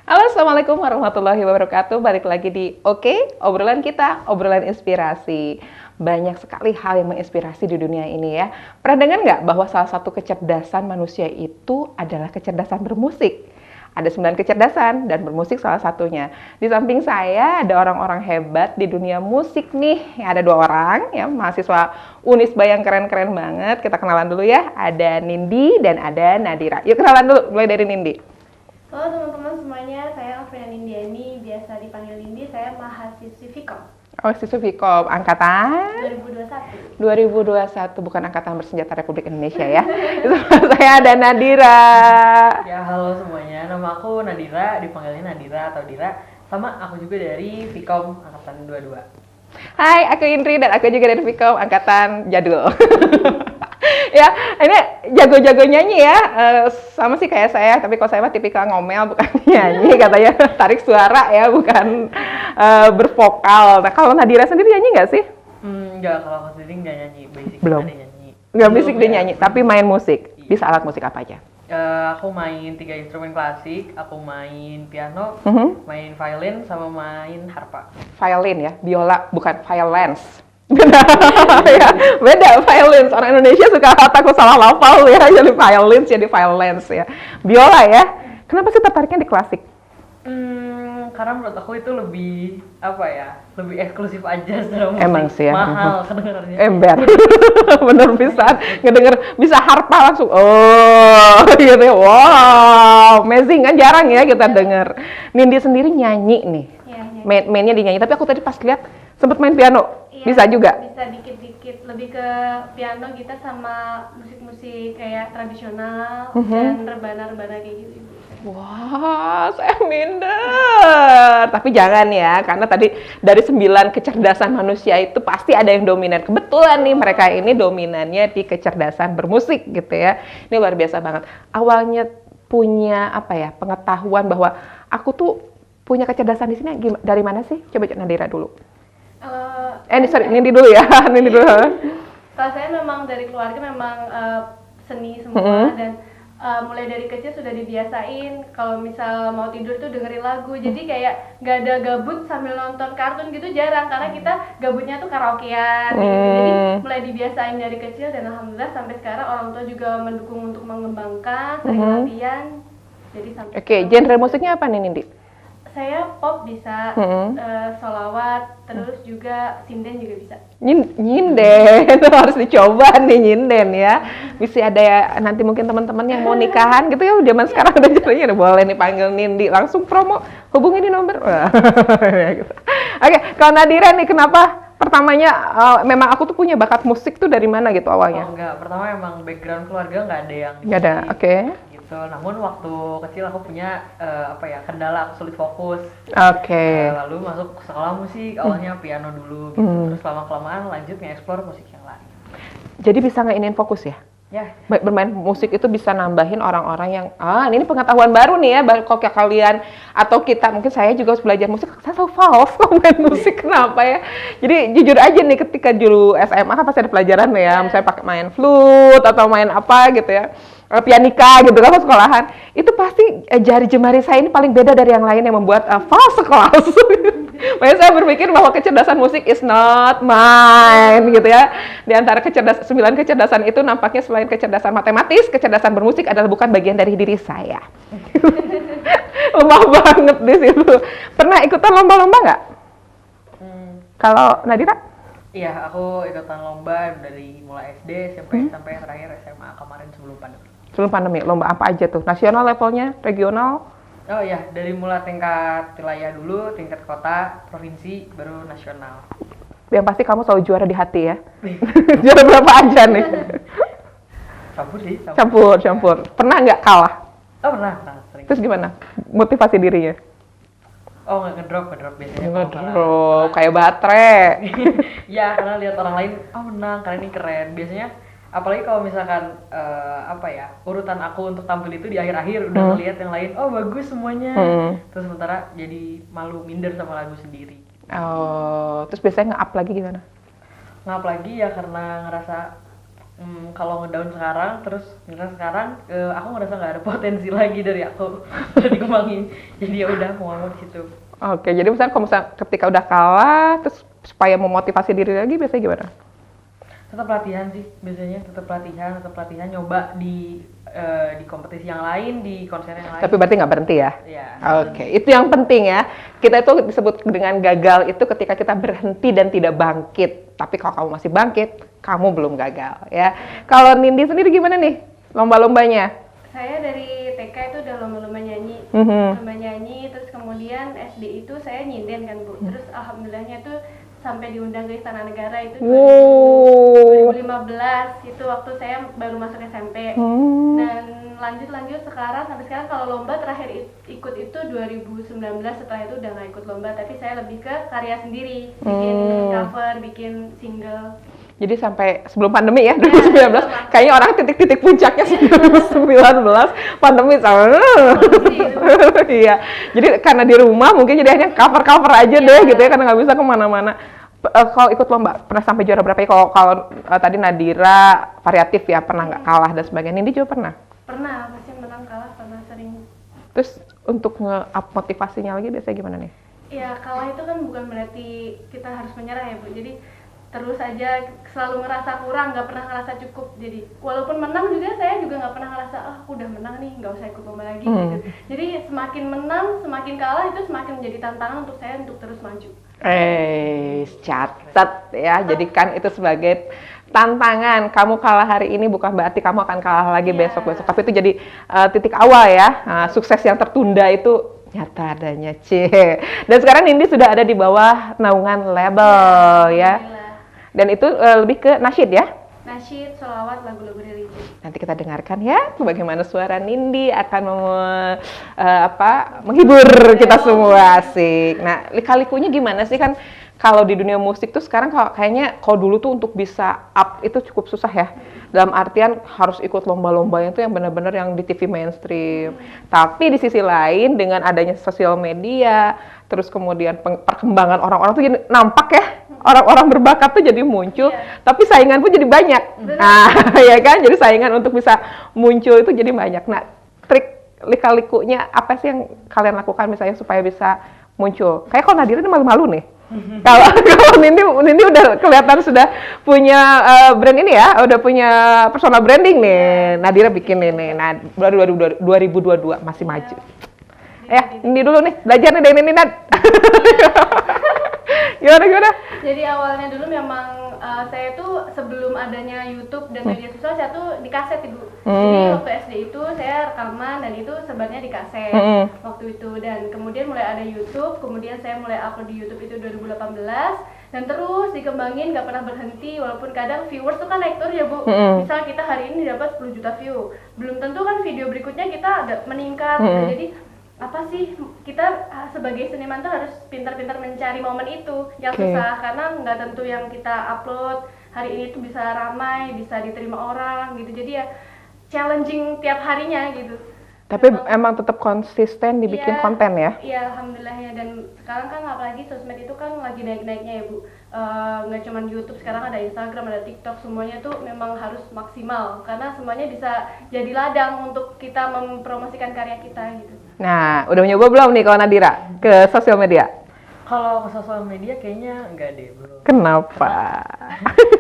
Halo, Assalamualaikum warahmatullahi wabarakatuh. Balik lagi di Oke, obrolan kita, obrolan inspirasi. Banyak sekali hal yang menginspirasi di dunia ini ya. Pernah dengar nggak bahwa salah satu kecerdasan manusia itu adalah kecerdasan bermusik? Ada 9 kecerdasan dan bermusik salah satunya. Di samping saya ada orang-orang hebat di dunia musik nih. Ada 2 orang ya, mahasiswa Unisba yang keren-keren banget. Kita kenalan dulu ya. Ada Nindi dan ada Nadira. Yuk kenalan dulu, mulai dari Nindi. Halo teman-teman semuanya, saya Afrina Nindiani, biasa dipanggil Nindi, saya mahasiswi Vkom Oh, siswa Vkom, angkatan 2021. 2021, bukan Angkatan Bersenjata Republik Indonesia ya. Itu saya ada Nadira. Ya, halo semuanya. Nama aku Nadira, dipanggilnya Nadira atau Dira. Sama aku juga dari Vkom angkatan 22. Hai, aku Indri dan aku juga dari Vkom Angkatan Jadul. Ya, ini jago-jago nyanyi ya. Sama sih kayak saya, tapi kalau saya mah tipikal ngomel bukan nyanyi, katanya tarik suara ya, bukan bervokal. Nah, kalau Nadira sendiri nyanyi nggak sih? Enggak, kalau aku sendiri enggak nyanyi, basic Belum. ada nyanyi. Nggak Belum musik dia ya. nyanyi, tapi main musik. Bisa alat musik apa aja? Aku main 3 instrumen klasik, aku main piano, main violin, sama main harpa. Violin ya, biola, bukan violence. Ya, beda violence. Orang Indonesia suka takut salah lafal ya, jadi violence jadi violence ya. Biola ya. Kenapa sih tertariknya di klasik? Karena menurut aku itu lebih apa ya, lebih eksklusif aja secara musik. Emang sih ya. Mahal kedengarannya. Ember. Bener bisa ngedenger, bisa harpa langsung. Oh, gitu ya. Wow, amazing kan, jarang ya kita denger. Nindi sendiri nyanyi nih. Iya, Mainnya dinyanyi, tapi aku tadi pas lihat sempet main piano. Iya, Bisa juga. bisa dikit-dikit, lebih ke piano gitar sama musik-musik kayak tradisional dan rebana-rebana kayak gitu. Wah, saya minder. Tapi jangan ya, karena tadi dari 9 kecerdasan manusia itu pasti ada yang dominan. Kebetulan nih mereka ini dominannya di kecerdasan bermusik gitu ya. Ini luar biasa banget. Awalnya punya apa ya, pengetahuan bahwa aku tuh punya kecerdasan di sini dari mana sih? Coba Nadira dulu. Nindi dulu ya. Nindi dulu. Kalau saya memang dari keluarga memang seni semua dan mulai dari kecil sudah dibiasain kalau misal mau tidur tuh dengerin lagu, jadi kayak nggak ada gabut sambil nonton kartun gitu, jarang, karena kita gabutnya tuh karaokean gitu. Jadi mulai dibiasain dari kecil dan alhamdulillah sampai sekarang orang tua juga mendukung untuk mengembangkan, sering latihan, jadi sampai Oke, genre musiknya apa nih Nindi? saya pop bisa, sholawat, terus juga sinden juga bisa. Nyinden, itu harus dicoba nih nyinden ya. Bisa ada ya, nanti mungkin teman-teman yang mau nikahan gitu ya, zaman sekarang udah caranya udah boleh nih panggil Nindi, langsung promo, hubungi di nomor. Wah, ya gitu. Oke, kalau Nadira nih kenapa pertamanya memang aku tuh punya bakat musik tuh dari mana gitu Oh awalnya? enggak, pertama emang background keluarga nggak ada yang Nggak ada, musik, oke. gitu. Namun waktu kecil aku punya apa ya, kendala, aku sulit fokus. Oke. Lalu masuk sekolah musik, awalnya piano dulu gitu. Terus lama-kelamaan lanjut nge-explore musik yang lain. Jadi bisa ngeinin fokus ya? Ya, Bermain musik itu bisa nambahin orang-orang yang ini pengetahuan baru nih ya, kalau kayak kalian atau kita, mungkin saya juga harus belajar musik. Saya tahu valve kalau main musik, kenapa ya? Jadi jujur aja nih, ketika dulu SMA kan pasti ada pelajaran ya, misalnya pakai main flute atau main apa gitu ya, pianika gitu kan sekolahan, itu pasti jari jemari saya ini paling beda dari yang lain yang membuat false kelas. Makanya saya berpikir bahwa kecerdasan musik is not mine gitu ya. Di antara 9 kecerdasan itu nampaknya selain kecerdasan matematis, kecerdasan bermusik adalah bukan bagian dari diri saya. Lemah banget di situ. Pernah ikutan lomba-lomba nggak? Kalau Nadira? iya, aku ikutan lomba dari mulai SD, SMP, sampai terakhir SMA kemarin sebelum pandemi. Sebelum pandemi, lomba apa aja tuh? Nasional levelnya? Regional? Oh iya, dari mulai tingkat wilayah dulu, tingkat kota, provinsi, baru nasional. Yang pasti kamu selalu juara di hati ya? Juara berapa aja nih? Campur sih, Campur. Pernah nggak kalah? Oh pernah, sering. Terus gimana? Motivasi dirinya? Oh ngedrop biasanya. kalau Ngedrop, kayak baterai. Ya, karena lihat orang lain, oh menang, kalian ini keren. Biasanya, apalagi kalau misalkan apa ya, urutan aku untuk tampil itu di akhir-akhir udah ngelihat yang lain, oh bagus semuanya. Terus sementara jadi malu, minder sama lagu sendiri. Oh, terus biasanya nge-up lagi gimana? Ngap lagi ya karena ngerasa Kalau ngedown sekarang, terus nyerah sekarang, aku ngerasa nggak ada potensi lagi dari aku udah dikembangin. Jadi ya udah mau ngomong di situ. Oke, jadi misalnya kalau misalnya ketika udah kalah, terus supaya memotivasi diri lagi biasanya gimana? Tetap latihan sih biasanya, tetap latihan, nyoba di kompetisi yang lain, di konser yang lain. Tapi berarti nggak berhenti ya? Iya. Oke, itu yang penting ya. Kita itu disebut dengan gagal itu ketika kita berhenti dan tidak bangkit. Tapi kalau kamu masih bangkit, kamu belum gagal ya. Kalau Nindi sendiri gimana nih lomba-lombanya? Saya dari TK itu udah lomba-lomba nyanyi, terus kemudian SD itu saya nyinden kan Bu. Terus alhamdulillahnya itu sampai diundang ke Istana Negara itu 2015 itu waktu saya baru masuk SMP. Dan lanjut sekarang sampai sekarang kalau lomba terakhir ikut itu 2019, setelah itu udah nggak ikut lomba, tapi saya lebih ke karya sendiri, bikin cover, bikin single. Jadi sampai sebelum pandemi ya, 2019, kayaknya orang titik-titik puncaknya 2019, pandemi sama. Iya, jadi karena di rumah mungkin jadi hanya cover-cover aja deh gitu ya, karena nggak bisa kemana-mana. Kalau ikut lomba, pernah sampai juara berapa ya? Kalau tadi Nadira variatif ya, pernah nggak kalah dan sebagainya. Nindi juga pernah? Pernah, pasti menang kalah, pernah sering. Terus untuk nge-up motivasinya lagi biasanya gimana nih? Ya, kalah itu kan bukan berarti kita harus menyerah ya Bu, jadi terus aja selalu ngerasa kurang, nggak pernah ngerasa cukup. Jadi walaupun menang juga saya juga nggak pernah ngerasa aku udah menang nih, nggak usah ikut lomba lagi gitu. Jadi semakin menang, semakin kalah itu semakin menjadi tantangan untuk saya untuk terus maju. Catat ya, jadikan itu sebagai tantangan. Kamu kalah hari ini bukan berarti kamu akan kalah lagi besok-besok, tapi itu jadi titik awal ya. Sukses yang tertunda itu nyata adanya, Dan sekarang Nindi sudah ada di bawah naungan label ya. Dan itu lebih ke nasyid ya? Nasyid, sholawat, lagu-lagu religi. Nanti kita dengarkan ya, bagaimana suara Nindi akan menghibur kita semua, asik. Nah, lika-likunya gimana sih, kan kalau di dunia musik tuh sekarang kayaknya kalau dulu tuh untuk bisa up itu cukup susah ya. Dalam artian harus ikut lomba-lombanya itu yang benar-benar yang di TV mainstream. Tapi di sisi lain dengan adanya sosial media, terus kemudian perkembangan orang-orang tuh jadi nampak ya. Orang-orang berbakat tuh jadi muncul, tapi saingan pun jadi banyak. Nah, ya kan? Jadi saingan untuk bisa muncul itu jadi banyak. Nah, trik lika-likunya apa sih yang kalian lakukan misalnya supaya bisa muncul? Kayak kalau Nadira ini malu-malu nih. Kalau Nindi udah kelihatan sudah punya brand ini ya, udah punya personal branding nih. Nadira bikin ini. Nah, 2022 masih maju. Ya, Nindi dulu nih, belajar nih dari Nindi, Nad. Gimana? Jadi awalnya dulu memang saya tuh sebelum adanya YouTube dan media sosial, saya tuh di kaset Ibu. Jadi waktu SD itu saya rekaman dan itu sebenarnya di kaset waktu itu. Dan kemudian mulai ada YouTube, kemudian saya mulai upload di YouTube itu 2018 dan terus dikembangin, nggak pernah berhenti. Walaupun kadang viewers tuh kan naik turun ya Bu. Misal kita hari ini dapat 10 juta view, belum tentu kan video berikutnya kita ada meningkat. Jadi apa sih, kita sebagai seniman tuh harus pintar-pintar mencari momen itu yang susah, karena nggak tentu yang kita upload hari ini tuh bisa ramai, bisa diterima orang gitu. Jadi ya challenging tiap harinya gitu. Tapi emang tetap konsisten dibikin konten ya? Iya, alhamdulillah ya. Dan sekarang kan apalagi sosmed itu kan lagi naik-naiknya ya Bu. Nggak cuma YouTube, sekarang ada Instagram, ada TikTok, semuanya tuh memang harus maksimal karena semuanya bisa jadi ladang untuk kita mempromosikan karya kita gitu. Nah, udah nyoba belum nih kalau Nadira ke sosial media? Kalau ke sosial media kayaknya enggak deh, belum. Kenapa?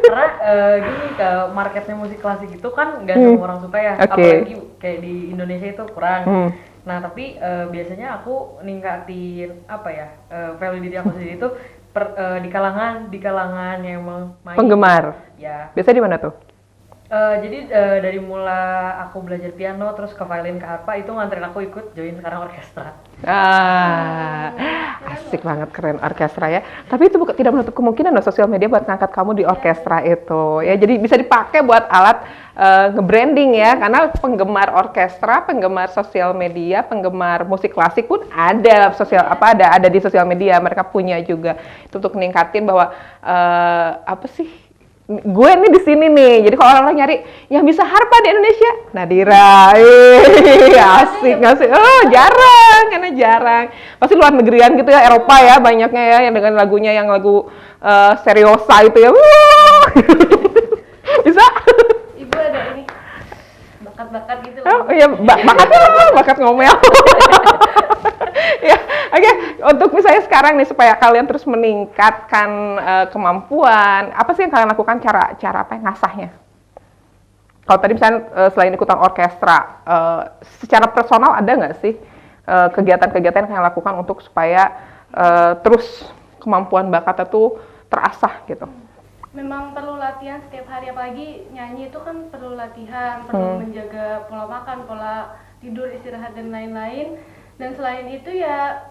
Karena gini, ke marketnya musik klasik itu kan nggak semua orang suka ya, apalagi kayak di Indonesia itu kurang. Nah, tapi biasanya aku ningkatin value diri aku sendiri itu di kalangan yang emang main. Penggemar. Ya. Biasanya di mana tuh? Jadi dari mulai aku belajar piano terus ke violin ke harpa itu nganterin aku ikut join sekarang orkestra. Asik banget, keren orkestra ya. Tapi itu tidak menutup kemungkinan loh sosial media buat ngangkat kamu di orkestra itu ya. Jadi bisa dipakai buat alat nge-branding ya, karena penggemar orkestra, penggemar sosial media, penggemar musik klasik pun ada ada di sosial media. Mereka punya juga itu untuk ningkatin bahwa gue nih di sini nih. Jadi kalau orang nyari yang bisa harpa di Indonesia, Nadira. Asik nggak sih? Jarang. Pasti luar negerian gitu ya, Eropa ya banyaknya ya yang dengan lagunya yang lagu seriosa itu ya. Bisa? bakat gitu Oh loh. iya, bakat ngomel. Ya, oke. Untuk misalnya sekarang nih supaya kalian terus meningkatkan kemampuan, apa sih yang kalian lakukan cara apa ngasahnya? Kalau tadi misalnya selain ikutan orkestra, secara personal ada nggak sih kegiatan-kegiatan yang kalian lakukan untuk supaya terus kemampuan bakatnya tuh terasah gitu? Memang perlu latihan setiap hari, apalagi nyanyi itu kan perlu latihan, perlu menjaga pola makan, pola tidur, istirahat dan lain-lain. Dan selain itu ya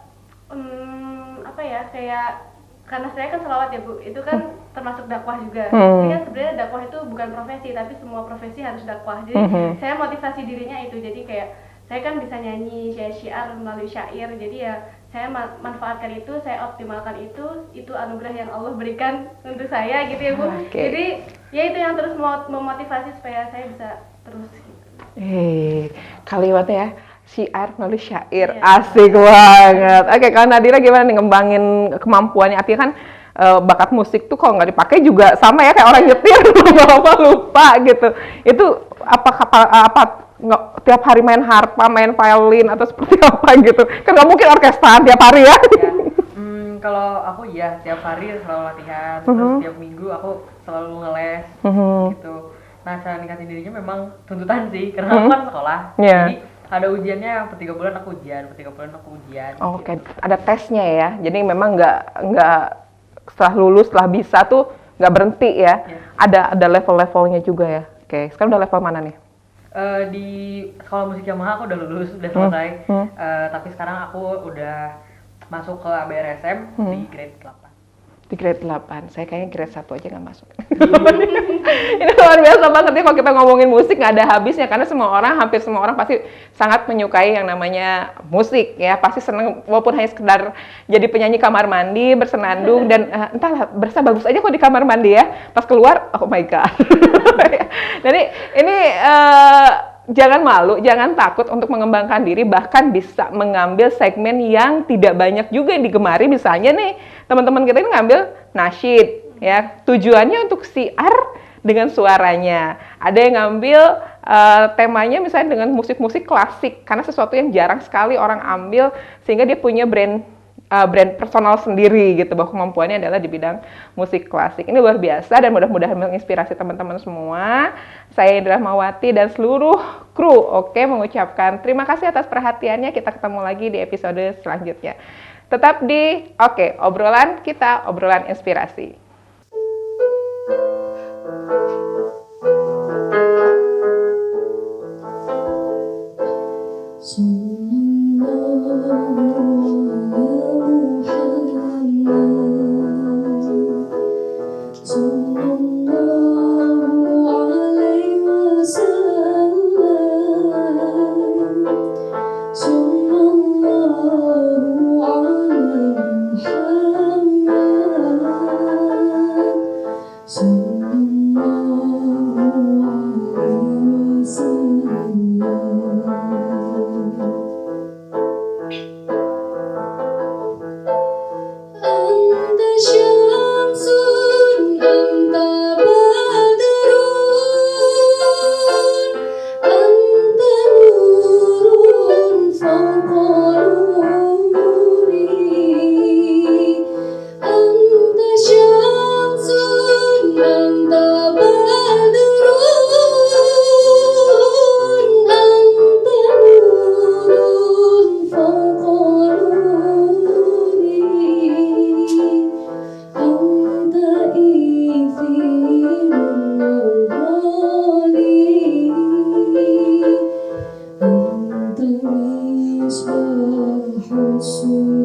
apa ya, kayak karena saya kan selawat ya Bu, itu kan termasuk dakwah juga. Jadi kan sebenarnya dakwah itu bukan profesi, tapi semua profesi harus dakwah. Jadi saya motivasi dirinya itu, jadi kayak saya kan bisa nyanyi, saya syiar melalui syair, jadi ya saya manfaatkan itu, saya optimalkan itu anugerah yang Allah berikan untuk saya gitu ya Bu. Okay. Jadi ya itu yang terus memotivasi supaya saya bisa terus gitu. Kalimatnya ya, syiar melalui syair, Iya. asik banget. Oke, kalau Nadira gimana nih ngembangin kemampuannya? Artinya kan bakat musik tuh kalau nggak dipakai juga sama ya kayak orang nyetir, lama-lama lupa gitu. Itu apa nggak tiap hari main harpa, main violin atau seperti apa gitu? Kan nggak mungkin orkestra tiap hari ya. Kalau aku ya tiap hari selalu latihan, terus tiap minggu aku selalu ngeles gitu. Nah, cara ningkatin dirinya memang tuntutan sih, karena aku kan sekolah. Yeah. Jadi ada ujiannya, per 3 bulan aku ujian, per 3 bulan aku ujian. Oke, ada tesnya ya. Jadi memang nggak setelah lulus, setelah bisa tuh nggak berhenti ya. Yeah. Ada level-levelnya juga ya. Oke, sekarang udah level mana nih? Di sekolah musik Yamaha aku udah lulus, udah selesai. Tapi sekarang aku udah masuk ke ABRSM di grade 8. Di grade 8, saya kayaknya grade 1 aja nggak masuk. Ini luar biasa banget ya kalau kita ngomongin musik nggak ada habisnya, karena hampir semua orang pasti sangat menyukai yang namanya musik ya, pasti seneng walaupun hanya sekedar jadi penyanyi kamar mandi, bersenandung dan entahlah berasa bagus aja kok di kamar mandi ya, pas keluar oh my god. Jadi ini jangan malu, jangan takut untuk mengembangkan diri, bahkan bisa mengambil segmen yang tidak banyak juga yang digemari. Misalnya nih, teman-teman kita ini ngambil nasyid, ya. Tujuannya untuk syiar dengan suaranya. Ada yang ngambil temanya misalnya dengan musik-musik klasik, karena sesuatu yang jarang sekali orang ambil, sehingga dia punya brand personal sendiri gitu, bahwa kemampuannya adalah di bidang musik klasik. Ini luar biasa dan mudah-mudahan menginspirasi teman-teman semua. Saya Indra Mawati dan seluruh kru mengucapkan terima kasih atas perhatiannya. Kita ketemu lagi di episode selanjutnya. Tetap di obrolan kita, obrolan inspirasi. أنت مصباح السرور